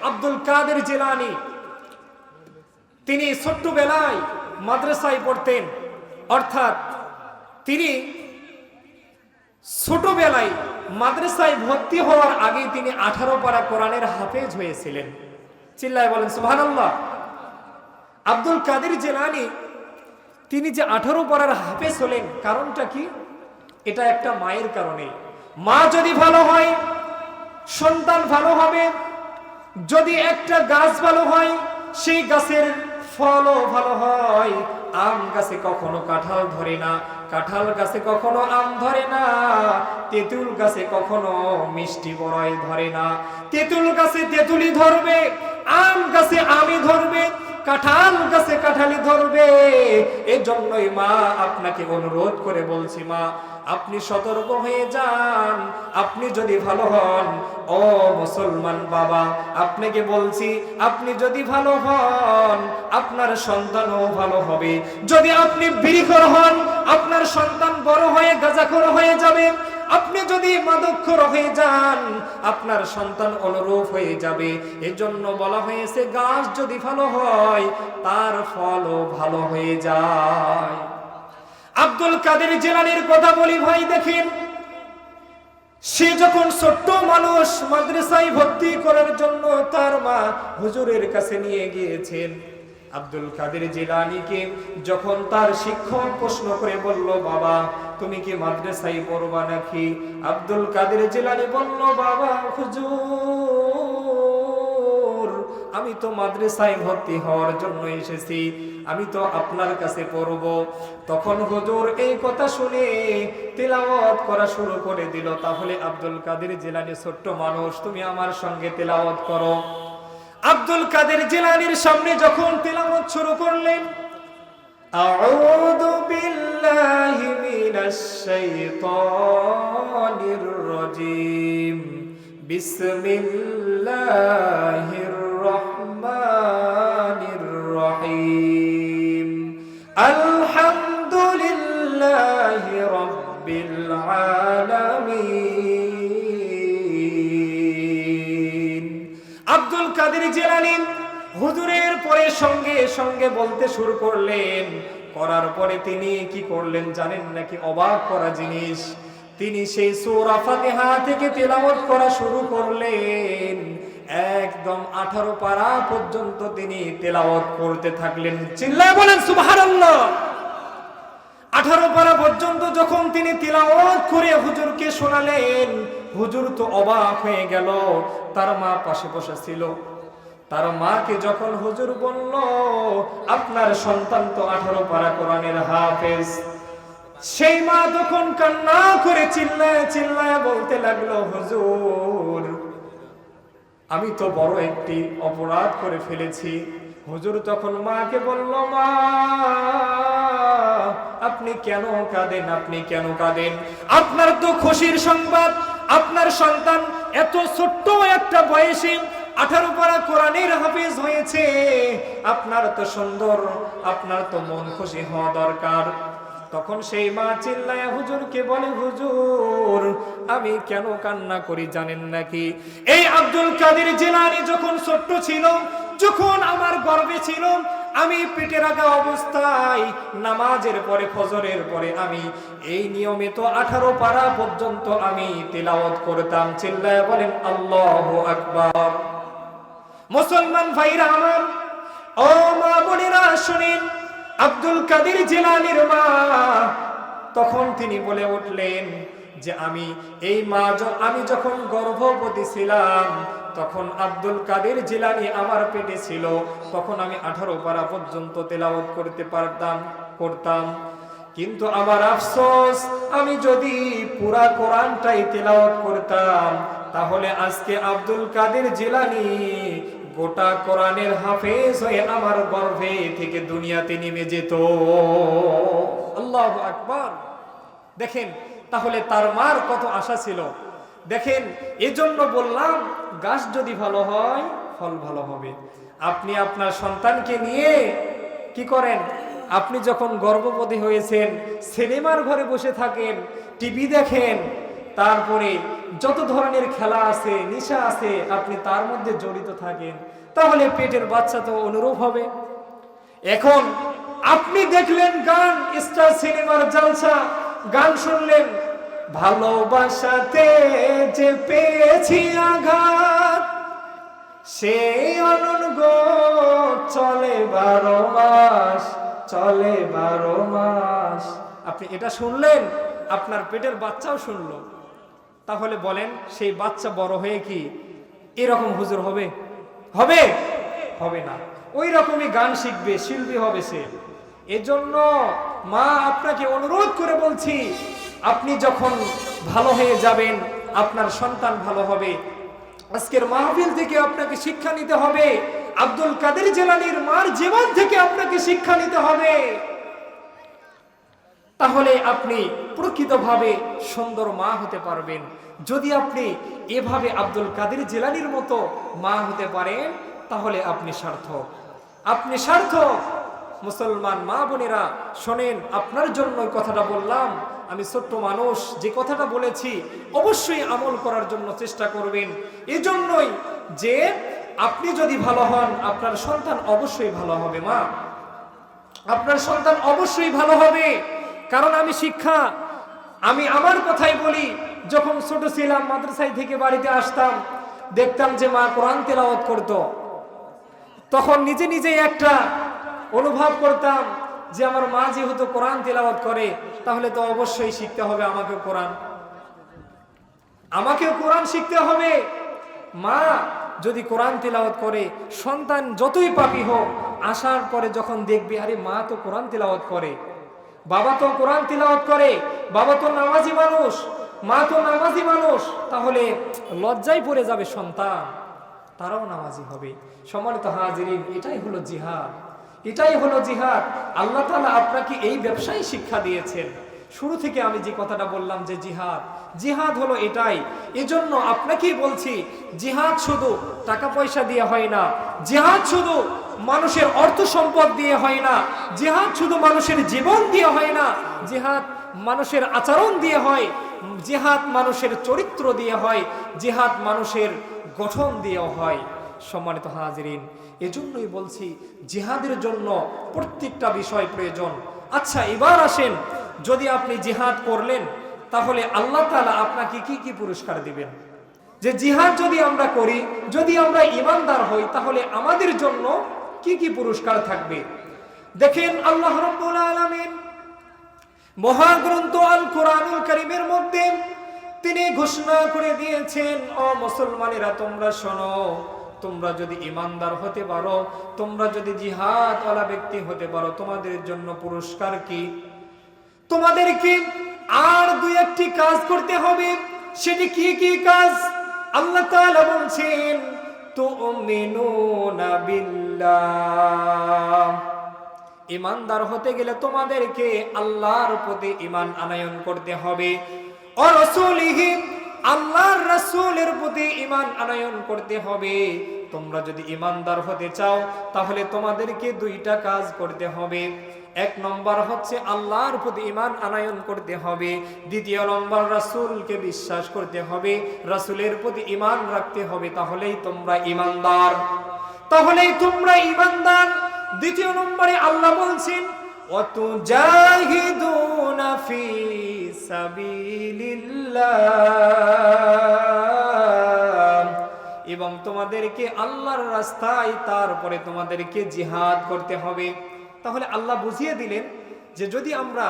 আব্দুল কাদের জিলানী তিনি ছোট্টবেলায় মাদ্রাসায় পড়তেন, অর্থাৎ তিনি ছোটবেলায় মাদ্রাসায় ভর্তি হওয়ার আগে তিনি 18 পারা কোরআনের হাফেজ হয়েছিলেন। চিল্লায় বলেন সুবহানাল্লাহ। আব্দুল কাদের জিলানী তিনি যে 18 পারার হাফেজ হলেন, কারণটা কি? এটা একটা মায়ের কারণে। মা যদি ভালো হয় সন্তান ভালো হবে, যদি একটা গাছ ভালো হয় সেই গাছের ফলও ভালো হয়। আম গাছে কখনো কাঁঠাল ধরে না, কাঁঠাল গাছে কখনো আম ধরে না, তেঁতুল গাছে কখনো মিষ্টি বড়ই ধরে না। তেঁতুল গাছে তেঁতুলি ধরবে, আম গাছে আমই ধরবে, কাঁঠাল গাছে কাঁঠালি ধরবে। এজন্যই মা আপনাকে অনুরোধ করে বলছি, মা আপনি সতর্ক হয়ে যান। আপনি যদি ভালো হন, ও মুসলমান বাবা আপনাকে বলছি, আপনি যদি ভালো হন আপনার সন্তানও ভালো হবে। যদি আপনি বিড়িখোর হন আপনার সন্তান বড় হয়ে গাঁজাখোর হয়ে যাবে। আপনি যদি মাদকখোর হয়ে যান আপনার সন্তান অনুরূপ হয়ে যাবে। এজন্য বলা হয়েছে গাছ যদি ভালো হয় তার ফলও ভালো হয়ে যায়। আব্দুল কাদের জিলানীর কথা বলি ভাই, দেখেন সে যখন ছোট্ট মানুষ মাদ্রাসায় ভর্তি করার জন্য তার মা হুজুরের কাছে নিয়ে গিয়েছেন। আব্দুল কাদের জিলানীকে যখন তার শিক্ষক প্রশ্ন করে বলল, বাবা তুমি কি মাদ্রাসায় পড়বা নাকি? আব্দুল কাদের জিলানী বলল, বাবা হুজুর আমি তো মাদ্রাসায় ভর্তি হওয়ার জন্য এসেছি, আমি তো আপনার কাছে পড়ব। তখন হুজুর এই কথা শুনে তেলাওয়াত করা শুরু করে দিল। তাহলে আব্দুল কাদের জিলানী ছোট্ট মানুষ, তুমি আমার সঙ্গে তেলাওয়াত করো। আব্দুল কাদের জিলানীর সামনে যখন তেলাওয়াত শুরু করলেন, আউযু বিল্লাহি মিনাশ শাইতানির রাজীম, বিসমিল্লাহির রহমানির রহিম, আলহামদুলিল্লাহি রাব্বিল আলামিন। আব্দুল কাদের জিলানী হুজুরের পরে সঙ্গে সঙ্গে বলতে শুরু করলেন। করার পরে তিনি কি করলেন জানেন নাকি? অবাক করা জিনিস, তিনি সেই সূরা ফাতিহা থেকে তেলাওয়াত করা শুরু করলেন। একদম 18 পারা পর্যন্ত তিনি তেলাওয়াত করতে থাকলেন। চিল্লায় বলেন সুবহানাল্লাহ। 18 পারা পর্যন্ত যখন তিনি তেলাওয়াত করে হুজুরকে শোনালেন, হুজুর তো অবাক হয়ে গেল। তার মা পাশে বসে ছিল। তার মাকে যখন হুজুর বলল, আপনার সন্তান তো 18 পারা কোরআনের হাফেজ, সেই মা তখন কান্না করে চিল্লায় চিল্লায় বলতে লাগলো, হুজুর আমি তো বড় একটি অপরাধ করে ফেলেছি। হুজুর তখন মাকে বলল, মা আপনি কেন কাঁদেন? আপনি কেন কাঁদেন? আপনার তো খুশির সংবাদ, আপনার সন্তান এত ছোট্ট একটা বয়সে 18 পারা কোরআনের হাফেজ হয়েছে। আপনার তো সুন্দর, আপনার তো মন খুশি হওয়া দরকার। তখন সেই মা চিল্লায় হুজুরকে বলে, হুজুর আমি কেন কান্না করি জানেন নাকি? এই আব্দুল কাদের জিলানী যখন ছোট্ট ছিল, যখন আমার গর্ভে ছিল, আমি পেটে রাখা অবস্থায় নামাজের পরে ফজরের পরে আমি এই নিয়মিত 18 পারা পর্যন্ত আমি তিলাওয়াত করতাম। চিল্লায় বলেন আল্লাহু আকবার। মুসলমান ভাইরা আমার, ও মা বোনেরা শুনেন, আব্দুল কাদের জিলানীর মা তখন তিনি বলে উঠলেন যে আমি যখন গর্ভবতী ছিলাম তখন আব্দুল কাদের জিলানী আমার পেটে ছিল, তখন আমি 18 পারা পর্যন্ত তেলাওয়াত করতাম। কিন্তু আমার আফসোস, আমি যদি পুরা কোরআনটাই তেলাওয়াত করতাম তাহলে আজকে আব্দুল কাদের জিলানী গোটা কোরআনের হাফেজ হয়ে আমার গর্ভে থেকে দুনিয়াতে নেমে যেত। আল্লাহু আকবার। দেখেন তাহলে তার মার কত আশা ছিল। দেখেন এজন্য বললাম, গাছ যদি ভালো হয় ফল ভালো হবে। আপনি আপনার সন্তানকে নিয়ে কি করেন? আপনি যখন গর্ভবতী হয়েছেন সিনেমার ঘরে বসে থাকেন, টিভি দেখেন, তারপরে যত ধরনের খেলা আছে, নেশা আছে, আপনি তার মধ্যে জড়িত থাকেন, তাহলে পেটের বাচ্চা তো অনুরূপ হবে। এখন আপনি দেখলেন গান, স্টার সিনেমার জালসা, গান শুনলেন, ভালোবাসাতে যে পেয়েছি আঘাত, সেই অনর্গ চলে 12 মাস, চলে 12 মাস। আপনি এটা শুনলেন, আপনার পেটের বাচ্চাও শুনলো, তাহলে বলেন সেই বাচ্চা বড় হয়ে কি এরকম হুজুর হবে? হবে? হবে না। ওই রকমই গান শিখবে, শিল্পী হবে সে। এজন্য মা আপনাকে অনুরোধ করে বলছি, আপনি যখন ভালো হয়ে যাবেন, আপনার সন্তান ভালো হবে। আজকের মাহফিল থেকে আপনাকে শিক্ষা নিতে হবে, আব্দুল কাদের জিলানীর মার জীবন থেকে আপনাকে শিক্ষা নিতে হবে। তাহলে আপনি প্রকৃতভাবে সুন্দর মা হতে পারবেন। যদি আপনি এভাবে আব্দুল কাদের জিলানীর মতো মা হতে পারেন, তাহলে আপনি সার্থক, আপনি সার্থক। মুসলমান মা বোনেরা শোনেন, আপনার জন্য কথাটা বললাম। আমি ছোট্ট মানুষ, যে কথাটা বলেছি অবশ্যই আমল করার জন্য চেষ্টা করবেন। এজন্যই যে আপনি যদি ভালো হন, আপনার সন্তান অবশ্যই ভালো হবে। মা, আপনার সন্তান অবশ্যই ভালো হবে। কারণ আমি আমার কথাই বলি, যখন ছোট ছিলাম মাদ্রাসায় থেকে বাড়িতে আসতাম, দেখতাম যে মা কোরআন তেলাওয়াত করত, তখন নিজে নিজেই একটা অনুভব করতাম যে আমার মা যেহেতু কোরআন তেলাওয়াত করে, তাহলে তো অবশ্যই শিখতে হবে আমাকেও কোরআন শিখতে হবে। মা যদি কোরআন তেলাওয়াত করে, সন্তান যতই পাপী হোক, আসার পরে যখন দেখবে আরে মা তো কোরআন তেলাওয়াত করে, বাবা তো কোরআন তেলাওয়াত করে, বাবা তো নামাজি মানুষ, মা তো নামাজি মানুষ, তাহলে লজ্জায় পড়ে যাবে সন্তান, তারাও নামাজি হবে। সম্মানিত হাজিরিন, এটাই হলো জিহাদ, এটাই হলো জিহাদ। আল্লাহ তাআলা আপনাকে এই ব্যবসায় শিক্ষা দিয়েছেন। শুরু থেকে আমি যে কথাটা বললাম যে জিহাদ হলো এটাই। এজন্য আপনাকেই বলছি, জিহাদ শুধু টাকা পয়সা দিয়ে হয় না, জিহাদ শুধু মানুষের অর্থ সম্পদ দিয়ে হয় না, জিহাদ শুধু মানুষের জীবন দিয়ে হয় না, জিহাদ মানুষের আচরণ দিয়ে হয়, জিহাদ মানুষের চরিত্র দিয়ে হয়, জিহাদ মানুষের গঠন দিয়েও হয়। সম্মানিত হাজিরিন, এজন্যই বলছি জিহাদের জন্য প্রত্যেকটা বিষয় প্রয়োজন। আচ্ছা, এবার আসেন, যদি আপনি জিহাদ করলেন, তাহলে আল্লাহ তাআলা আপনাকে কি কি পুরস্কার দিবেন? যে জিহাদ যদি আমরা করি, যদি আমরা ঈমানদার হই, তাহলে আমাদের জন্য কি কি পুরস্কার থাকবে? দেখেন, আল্লাহ রাব্বুল আলামিন মহাগ্রন্থ আল কোরআনুল কারীমের মধ্যে তিনি ঘোষণা করে দিয়েছেন, ও মুসলমানেরা তোমরা শোনো, তোমরা যদি ঈমানদার হতে পারো, তোমরা যদি জিহাদওয়ালা ব্যক্তি হতে পারো, তোমাদের জন্য পুরস্কার কি? তোমাদেরকে আর দুই একটি কাজ করতে হবে। সেটি কি কি কাজ? আল্লাহ তাআলা বলছেন, তুমিনুনা বিল্লাহ, ঈমানদার হতে গেলে তোমাদেরকে আল্লাহর প্রতি ঈমান আনয়ন করতে হবে, ও রাসূলিহি, আল্লাহর রাসূলের প্রতি ঈমান আনয়ন করতে হবে। তোমরা যদি ঈমানদার হতে চাও, তাহলে তোমাদেরকে দুইটা কাজ করতে হবে। এক নম্বর হচ্ছে আল্লাহর প্রতি ঈমান আনয়ন করতে হবে, দ্বিতীয় নম্বর রাসূলকে বিশ্বাস করতে হবে, রাসূলের প্রতি ঈমান রাখতে হবে। তাহলেই তোমরা ঈমানদার, তাহলেই তোমরা ঈমানদার। দ্বিতীয় নম্বরে আল্লাহ বলছেন, ওয়াতুজাহিদুনা ফি সাবিলিল্লাহ, এবং তোমাদেরকে আল্লাহর রাস্তায় তারপরে তোমাদেরকে জিহাদ করতে হবে। তাহলে আল্লাহ বুঝিয়ে দিলেন যে যদি আমরা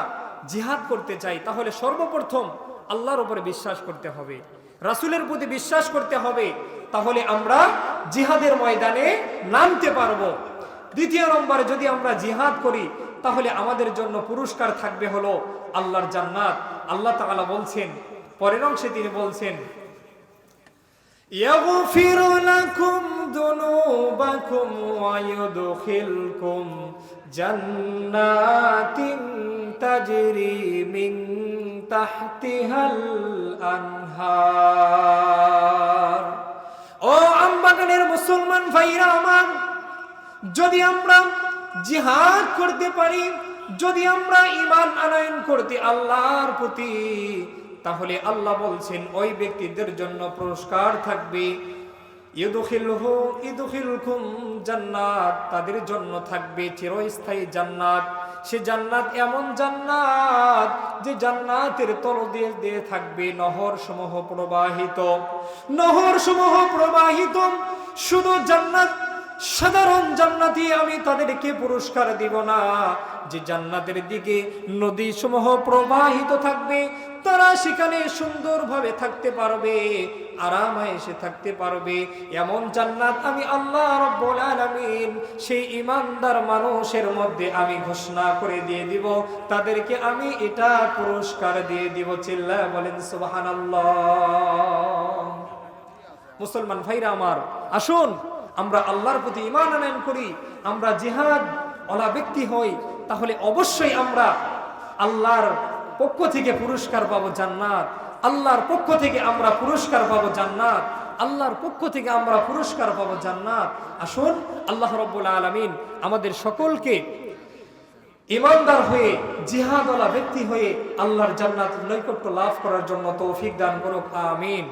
জিহাদ করতে চাই, তাহলে সর্বপ্রথম আল্লাহর উপরে বিশ্বাস করতে হবে, রাসূলের প্রতি বিশ্বাস করতে হবে, তাহলে আমরা জিহাদের ময়দানে নামতে পারবো। দ্বিতীয় নম্বরে যদি আমরা জিহাদ করি, তাহলে আমাদের জন্য পুরস্কার থাকবে হলো আল্লাহর জান্নাত। আল্লাহ তাআলা বলছেন, পরের অংশে তিনি বলছেন, ইয়াগফিরু লাকুম যুনুবাকুম ওয়া ইউদখিলকুম জান্নাতিন তাজরি মিন তাহতিহাল আনহার। ও আমবাগানের মুসলমান ভাইরা আমার, যদি আমরা জিহাদ করতে পারি, যদি আমরা ঈমান আনয়ন করতে আল্লাহর প্রতি তাহলে আল্লাহ বলছেন ওই ব্যক্তিদের জন্য পুরস্কার থাকবে, ইউদখিলুকুম জান্নাত, তাদের জন্য থাকবে চিরস্থায়ী জান্নাত। সে জান্নাত এমন জান্নাত যে জান্নাতের তলদেশ দিয়ে থাকবে নহর সমূহ প্রবাহিত, নহর সমূহ প্রবাহিত। শুধু জান্নাত, সাধারণ জান্নাতি আমি তাদেরকে পুরস্কার দিব না, যে জান্নাতের দিকে নদী সমূহ প্রবাহিত থাকবে, তারা সেখানে সুন্দরভাবে থাকতে পারবে, আরামায়েশে থাকতে পারবে। এমন জান্নাত আমি আল্লাহ রাব্বুল আলামিন সেই ঈমানদার মানুষের মধ্যে আমি ঘোষণা করে দিয়ে দিব, তাদেরকে আমি এটা পুরস্কার দিয়ে দিব। চিল্লায়া বলেন সুবহানাল্লাহ। মুসলমান ভাইরা আমার, আসুন আমরা আল্লাহর প্রতি ঈমান আনয়ন করি, আমরা জিহাদ ওয়ালা ব্যক্তি হই, তাহলে অবশ্যই আমরা আল্লাহর পক্ষ থেকে পুরস্কার পাবো জান্নাত, আল্লাহর পক্ষ থেকে আমরা পুরস্কার পাবো জান্নাত, আল্লাহর পক্ষ থেকে আমরা পুরস্কার পাবো জান্নাত। আসুন আল্লাহ রাব্বুল আলামিন আমাদের সকলকে ঈমানদার হয়ে জিহাদ ওয়ালা ব্যক্তি হয়ে আল্লাহর জান্নাত নৈকট্য লাভ করার জন্য তৌফিক দান করুক, আমিন।